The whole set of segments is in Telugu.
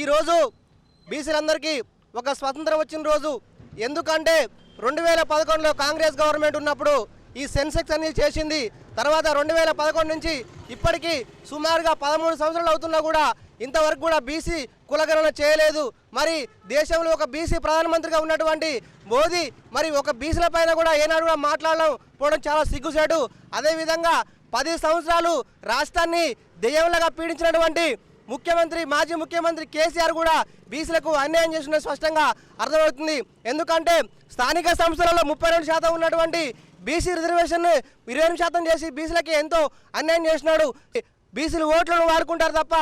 ఈరోజు బీసీలందరికీ ఒక స్వతంత్రం వచ్చిన రోజు. ఎందుకంటే 2011లో కాంగ్రెస్ గవర్నమెంట్ ఉన్నప్పుడు ఈ సెన్సెక్స్ అనేది చేసింది. తర్వాత 2011 నుంచి ఇప్పటికీ సుమారుగా 13 సంవత్సరాలు అవుతున్నా కూడా ఇంతవరకు కూడా బీసీ కులగణన చేయలేదు. మరి దేశంలో ఒక బీసీ ప్రధానమంత్రిగా ఉన్నటువంటి మోదీ మరి ఒక బీసీల పైన కూడా ఏనాడు కూడా మాట్లాడకపోవడం చాలా సిగ్గుసేటు. అదేవిధంగా 10 సంవత్సరాలు రాష్ట్రాన్ని దెయ్యంలాగా పీడించినటువంటి మాజీ ముఖ్యమంత్రి కేసీఆర్ కూడా బీసీలకు అన్యాయం చేసిన స్పష్టంగా అర్థమవుతుంది. ఎందుకంటే స్థానిక సంస్థలలో 32% ఉన్నటువంటి బీసీ రిజర్వేషన్ 28% చేసి బీసీలకి ఎంతో అన్యాయం చేసినాడు. బీసీలు ఓట్లను వాడుకుంటారు తప్ప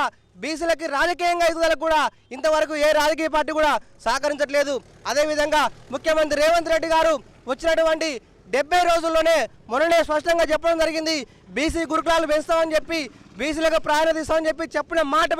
బీసీలకి రాజకీయంగా ఎదుగుదలకు కూడా ఇంతవరకు ఏ రాజకీయ పార్టీ కూడా సహకరించట్లేదు. అదేవిధంగా ముఖ్యమంత్రి రేవంత్ రెడ్డి గారు వచ్చినటువంటి 70 రోజుల్లోనే మొన్ననే స్పష్టంగా చెప్పడం జరిగింది. బీసీ గురుకులాలు పెంచుతామని చెప్పి బీసీలకు ప్రాధాన్యత ఇస్తామని చెప్పి చెప్పిన మాట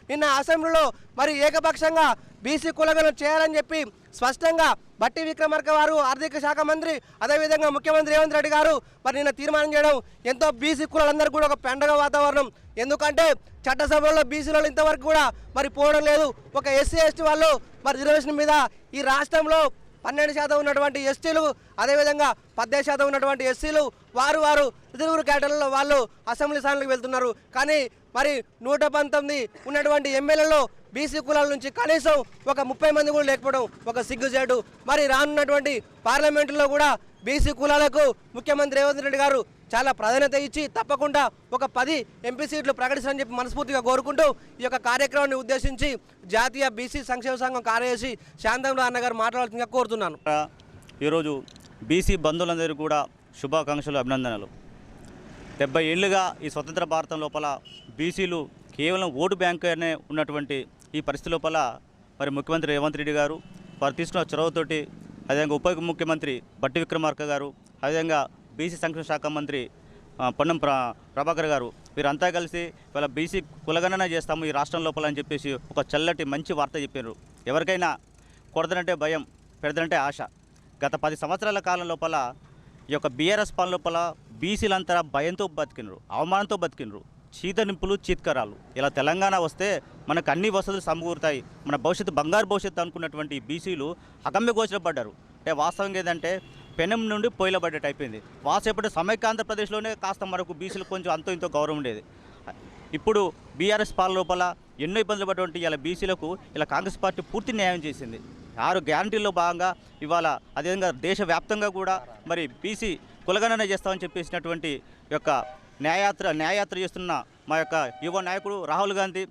నిన్న అసెంబ్లీలో మరి ఏకపక్షంగా బీసీ కులగణన చేయాలని చెప్పి స్పష్టంగా బట్టి విక్రమార్క వారు ఆర్థిక శాఖ మంత్రి అదేవిధంగా ముఖ్యమంత్రి రేవంత్ రెడ్డి గారు మరి నిన్న తీర్మానం చేయడం ఎంతో బీసీ కులాలందరూ కూడా ఒక పండగ వాతావరణం. ఎందుకంటే చట్టసభలో బీసీలలో ఇంతవరకు కూడా మరి పోవడం లేదు. ఒక ఎస్సీ ఎస్టీ వాళ్ళు మరి రిజర్వేషన్ మీద ఈ రాష్ట్రంలో 12% ఉన్నటువంటి ఎస్టీలు అదేవిధంగా 18% ఉన్నటువంటి ఎస్సీలు వారు ఇరువురు కేటర్లలో వాళ్ళు అసెంబ్లీ స్థానాలకు వెళ్తున్నారు. కానీ మరి 119 ఉన్నటువంటి ఎమ్మెల్యేలలో బీసీ కులాల నుంచి కనీసం ఒక 30 మంది కూడా లేకపోవడం ఒక సిగ్గుచేటు. మరి రానున్నటువంటి పార్లమెంటులో కూడా బీసీ కులాలకు ముఖ్యమంత్రి రేవంత్ రెడ్డి గారు చాలా ప్రాధాన్యత ఇచ్చి తప్పకుండా ఒక 10 ఎంపీ సీట్లు ప్రకటిస్తారని చెప్పి మనస్ఫూర్తిగా కోరుకుంటూ ఈ యొక్క కార్యక్రమాన్ని ఉద్దేశించి జాతీయ బీసీ సంక్షేమ సంఘం కార్యదర్శి శాంతంరావు అన్నగారు మాట్లాడాల్సిందిగా కోరుతున్నాను. ఈరోజు బీసీ బంధువులందరూ కూడా శుభాకాంక్షలు, అభినందనలు. 70 ఏళ్ళుగా ఈ స్వతంత్ర భారతం లోపల బీసీలు కేవలం ఓటు బ్యాంక్ అనే ఉన్నటువంటి ఈ పరిస్థితి లోపల మరి ముఖ్యమంత్రి రేవంత్ రెడ్డి గారు వారు తీసుకున్న చొరవతోటి అదేవిధంగా ఉప ముఖ్యమంత్రి బట్టి విక్రమార్క గారు అదేవిధంగా బీసీ సంక్షేమ శాఖ మంత్రి పొన్నం ప్రభాకర్ గారు వీరంతా కలిసి వాళ్ళ బీసీ కులగణన చేస్తాము ఈ రాష్ట్రం లోపల అని చెప్పేసి ఒక చల్లటి మంచి వార్త చెప్పారు. ఎవరికైనా కొడదనంటే భయం, పెడదనంటే ఆశ. గత 10 సంవత్సరాల కాలం లోపల ఈ యొక్క బీఆర్ఎస్ పాలన లోపల బీసీలంతా భయంతో బతికినరు, అవమానంతో బతికినరు, చీతనింపులు చీత్కరాలు. ఇలా తెలంగాణ వస్తే మనకు అన్ని వసతులు సమకూరుతాయి, మన భవిష్యత్తు బంగారు భవిష్యత్తు అనుకున్నటువంటి బీసీలు అగమ్య గోచర పడ్డారు. అంటే వాస్తవంగా ఏంటంటే పెనం నుండి పొయ్యిలబడ్డట్టు అయిపోయింది. వాసేపటి సమైక్య ఆంధ్రప్రదేశ్లోనే కాస్త మనకు బీసీలు కొంచెం అంతో ఇంతో గౌరవం ఉండేది. ఇప్పుడు బీఆర్ఎస్ పాలన లోపల ఎన్నో ఇబ్బందులు పడినటువంటి ఇలా బీసీలకు ఇలా కాంగ్రెస్ పార్టీ పూర్తి న్యాయం చేసింది. 6 గ్యారంటీల్లో భాగంగా ఇవాళ అదేవిధంగా దేశవ్యాప్తంగా కూడా మరి బీసీ కులగణన చేస్తామని చెప్పేసినటువంటి యొక్క న్యాయయాత్ర చేస్తున్న మా యొక్క యువ నాయకుడు రాహుల్ గాంధీ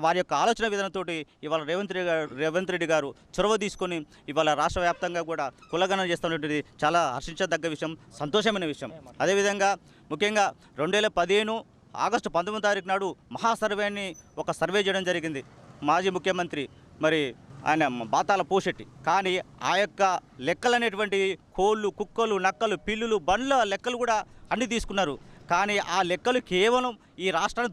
వారి యొక్క ఆలోచన విధానంతో ఇవాళ రేవంత్ రెడ్డి గారు చొరవ తీసుకొని ఇవాళ రాష్ట్ర వ్యాప్తంగా కూడా కులగణన చేస్తున్నటువంటి చాలా హర్షించదగ్గ విషయం, సంతోషమైన విషయం. అదేవిధంగా ముఖ్యంగా 2015 ఆగస్టు 19వ తారీఖు నాడు మహాసర్వేని ఒక సర్వే చేయడం జరిగింది. మాజీ ముఖ్యమంత్రి మరి ఆయన బాతాల పోషెట్టి. కానీ ఆ యొక్క లెక్కలు అనేటువంటి కోళ్ళు, కుక్కలు, నక్కలు, పిల్లులు, బండ్ల లెక్కలు కూడా అన్నీ తీసుకున్నారు. కానీ ఆ లెక్కలు కేవలం ఈ రాష్ట్రాన్ని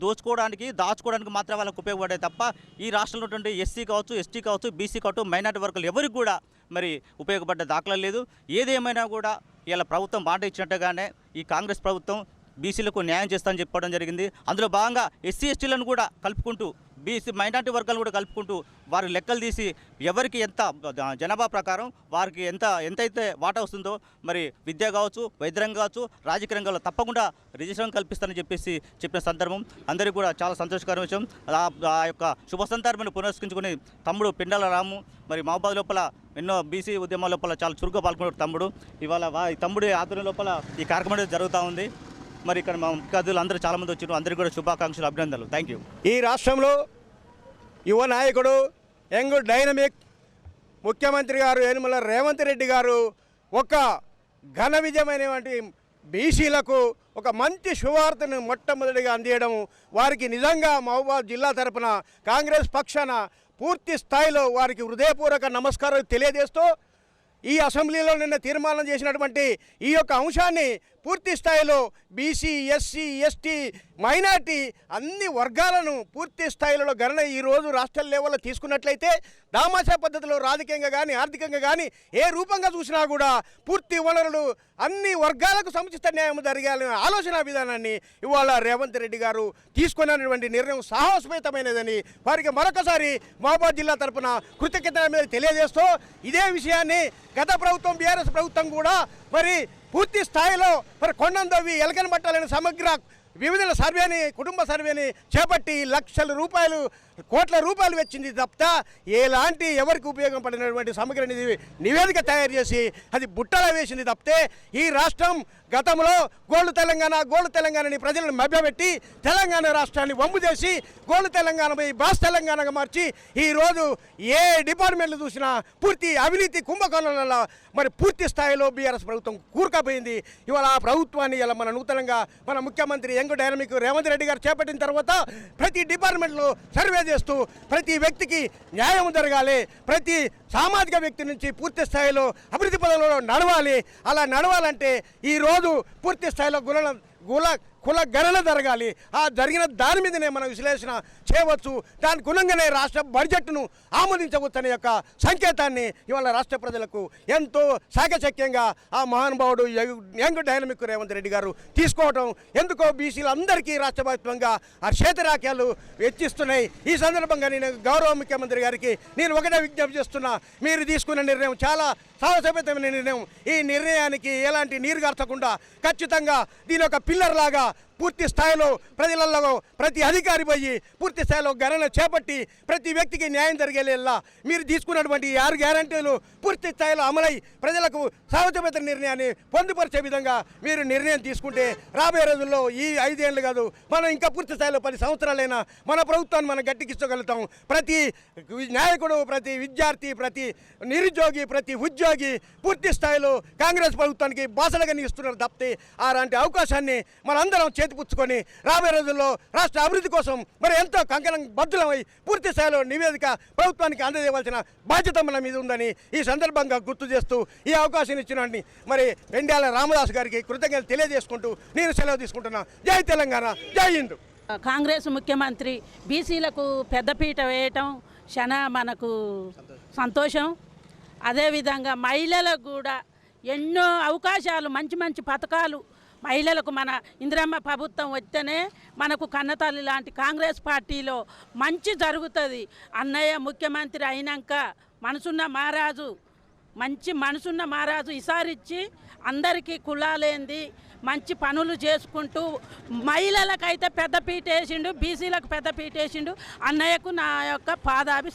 దాచుకోవడానికి మాత్రమే వాళ్ళకు ఉపయోగపడాయి తప్ప ఈ రాష్ట్రంలో ఉన్నటువంటి ఎస్సీ కావచ్చు, ఎస్టీ కావచ్చు, బీసీ కావచ్చు, మైనార్టీ వర్గాలు ఎవరికి కూడా మరి ఉపయోగపడ్డ దాఖలాలు లేదు. ఏదేమైనా కూడా ఇలా ప్రభుత్వం మాట ఇచ్చినట్టుగానే ఈ కాంగ్రెస్ ప్రభుత్వం బీసీలకు న్యాయం చేస్తామని చెప్పడం జరిగింది. అందులో భాగంగా ఎస్సీ ఎస్టీలను కూడా కలుపుకుంటూ బీసీ మైనార్టీ వర్గాలను కూడా కలుపుకుంటూ వారి లెక్కలు తీసి ఎవరికి ఎంత జనాభా ప్రకారం వారికి ఎంతైతే వాటా వస్తుందో మరి విద్య కావచ్చు, వైద్యం కావచ్చు, రాజకీయ రంగంలో తప్పకుండా రిజిస్ట్రేషన్ కల్పిస్తానని చెప్పిన సందర్భం అందరికీ కూడా చాలా సంతోషకరమైన విషయం. ఆ యొక్క శుభ సందర్భాన్ని పునస్కరించుకుని తమ్ముడు పిండాల రాము మరి మహబాద్ లోపల ఎన్నో బీసీ ఉద్యమాల లోపల చాలా చురుగ్గా పాల్గొన్నారు తమ్ముడు. ఇవాళ తమ్ముడి ఆధ్వర్యం లోపల ఈ కార్యక్రమం జరుగుతూ ఉంది. మరి ఇక్కడ మా ముఖ్య అతిథులు అందరూ చాలామంది వచ్చారు. అందరికీ కూడా శుభాకాంక్షలు, అభినందనలు. Thank you. ఈ రాష్ట్రంలో యువ నాయకుడు, యంగ్ డైనమిక్ ముఖ్యమంత్రి గారు యనమల రేవంత్ రెడ్డి గారు ఒక ఘన విజయమైనటువంటి బీసీలకు ఒక మంచి శుభవార్తను మొట్టమొదటిగా అందియడం వారికి నిజంగా మహబూబాబాద్ జిల్లా తరపున కాంగ్రెస్ పక్షాన పూర్తి స్థాయిలో వారికి హృదయపూర్వక నమస్కారాలు తెలియజేస్తూ ఈ అసెంబ్లీలో నిన్న తీర్మానం చేసినటువంటి ఈ యొక్క అంశాన్ని పూర్తి స్థాయిలో బీసీ, ఎస్సీ, ఎస్టీ, మైనార్టీ అన్ని వర్గాలను పూర్తి స్థాయిలో గణన ఈరోజు రాష్ట్ర లెవెల్లో తీసుకున్నట్లయితే దామాషా పద్ధతిలో రాజకీయంగా కానీ ఆర్థికంగా కానీ ఏ రూపంగా చూసినా కూడా పూర్తి వనరులు అన్ని వర్గాలకు సముచిత న్యాయం జరగాలనే ఆలోచన విధానాన్ని ఇవాళ రేవంత్ రెడ్డి గారు తీసుకున్నటువంటి నిర్ణయం సాహసోపేతమైనదని వారికి మరొకసారి మహబూబాబాద్ జిల్లా తరపున కృతజ్ఞతలు తెలియజేస్తూ ఇదే విషయాన్ని గత ప్రభుత్వం బీఆర్ఎస్ ప్రభుత్వం కూడా మరి పూర్తి స్థాయిలో మరి కొండను తవ్వి ఎలకను పట్టాలని సమగ్ర వివిధ సర్వేని కుటుంబ సర్వేని చేపట్టి లక్షల రూపాయలు కోట్ల రూపాయలు వెచ్చింది తప్ప ఎలాంటి ఎవరికి ఉపయోగపడినటువంటి సమగ్ర నివేదిక తయారు చేసి అది బుట్టలో వేసింది తప్పితే ఈ రాష్ట్రం గతంలో గోల్డ్ తెలంగాణని ప్రజలను మభ్యపెట్టి తెలంగాణ రాష్ట్రాన్ని వమ్ము చేసి గోల్డ్ తెలంగాణపై బాస్ తెలంగాణగా మార్చి ఈరోజు ఏ డిపార్ట్మెంట్లు చూసినా పూర్తి అవినీతి కుంభకోణాల మరి పూర్తి స్థాయిలో బీఆర్ఎస్ ప్రభుత్వం కూరుకపోయింది. ఇవాళ ఆ ప్రభుత్వాన్ని ఇలా మన నూతనంగా మన ముఖ్యమంత్రి యంగ్ డైనమిక్ రేవంత్ రెడ్డి గారు చేపట్టిన తర్వాత ప్రతి డిపార్ట్మెంట్లో సర్వే చేస్తూ ప్రతి వ్యక్తికి న్యాయం జరగాలి, ప్రతి సామాజిక వ్యక్తి నుంచి పూర్తి స్థాయిలో అభివృద్ధి పదంలో నడవాలి. అలా నడవాలంటే ఈరోజు పూర్తి స్థాయిలో కుల గణన జరగాలి. ఆ జరిగిన దాని మీదనే మనం విశ్లేషణ చేయవచ్చు. దాని గుణంగానే రాష్ట్ర బడ్జెట్ను ఆమోదించవచ్చు అనే యొక్క సంకేతాన్ని ఇవాళ రాష్ట్ర ప్రజలకు ఎంతో సాకచక్యంగా ఆ మహానుభావుడు యంగ్ డైనమిక్ రేవంత్ రెడ్డి గారు తీసుకోవటం ఎందుకో బీసీలందరికీ రాష్ట్ర వ్యాప్తంగా ఆ చేతిరాఖ్యాలు వెచ్చిస్తున్నాయి. ఈ సందర్భంగా నేను గౌరవ ముఖ్యమంత్రి గారికి నేను ఒకటే విజ్ఞప్తి చేస్తున్నా, మీరు తీసుకున్న నిర్ణయం చాలా సాహసోపేతమైన నిర్ణయం. ఈ నిర్ణయానికి ఎలాంటి నీరు గార్చకుండా ఖచ్చితంగా దీని ఒక పిల్లర్ లాగా పూర్తి స్థాయిలో ప్రజలలో ప్రతి అధికారి పోయి పూర్తి స్థాయిలో గణన చేపట్టి ప్రతి వ్యక్తికి న్యాయం జరిగేలా మీరు తీసుకున్నటువంటి 6 గ్యారంటీలు పూర్తి స్థాయిలో అమలై ప్రజలకు సాహసోపేత నిర్ణయాన్ని పొందుపరిచే విధంగా మీరు నిర్ణయం తీసుకుంటే రాబోయే రోజుల్లో ఈ 5 ఏళ్ళు కాదు మనం ఇంకా పూర్తి స్థాయిలో 10 సంవత్సరాలైనా మన ప్రభుత్వాన్ని మనం గట్టికించగలుగుతాం. ప్రతి నాయకుడు, ప్రతి విద్యార్థి, ప్రతి నిరుద్యోగి, ప్రతి ఉద్యోగి పూర్తి స్థాయిలో కాంగ్రెస్ ప్రభుత్వానికి బాసలుగా ఇస్తున్నారు తప్పితే అలాంటి అవకాశాన్ని మనందరం చేతిపుచ్చుకొని రాబోయే రోజుల్లో రాష్ట్ర అభివృద్ధి కోసం మరి ఎంతో కంకణం బద్దులమై పూర్తి స్థాయిలో నివేదిక ప్రభుత్వానికి అందజేయవలసిన బాధ్యత మన మీద ఉందని ఈ సందర్భంగా గుర్తు చేస్తూ ఈ అవకాశం ఇచ్చినండి మరి పెండ్యాల రామదాస్ గారికి కృతజ్ఞతలు తెలియజేసుకుంటూ నేను సెలవు తీసుకుంటున్నా. జై తెలంగాణ, జై హింద్. కాంగ్రెస్ ముఖ్యమంత్రి బీసీలకు పెద్దపీట వేయటం మనకు సంతోషం. అదేవిధంగా మహిళలకు కూడా ఎన్నో అవకాశాలు, మంచి మంచి పథకాలు మహిళలకు మన ఇందిరమ్మ ప్రభుత్వం వస్తేనే మనకు కన్నతల్లి లాంటి కాంగ్రెస్ పార్టీలో మంచి జరుగుతుంది. అన్నయ్య ముఖ్యమంత్రి అయినాక మంచి మనసున్న మహారాజు ఇసారిచ్చి అందరికీ కులాలేంది మంచి పనులు చేసుకుంటూ మహిళలకైతే పెద్దపీట వేసిండు, బీసీలకు పెద్దపీట వేసిండు. అన్నయ్యకు నా యొక్క పాదాభి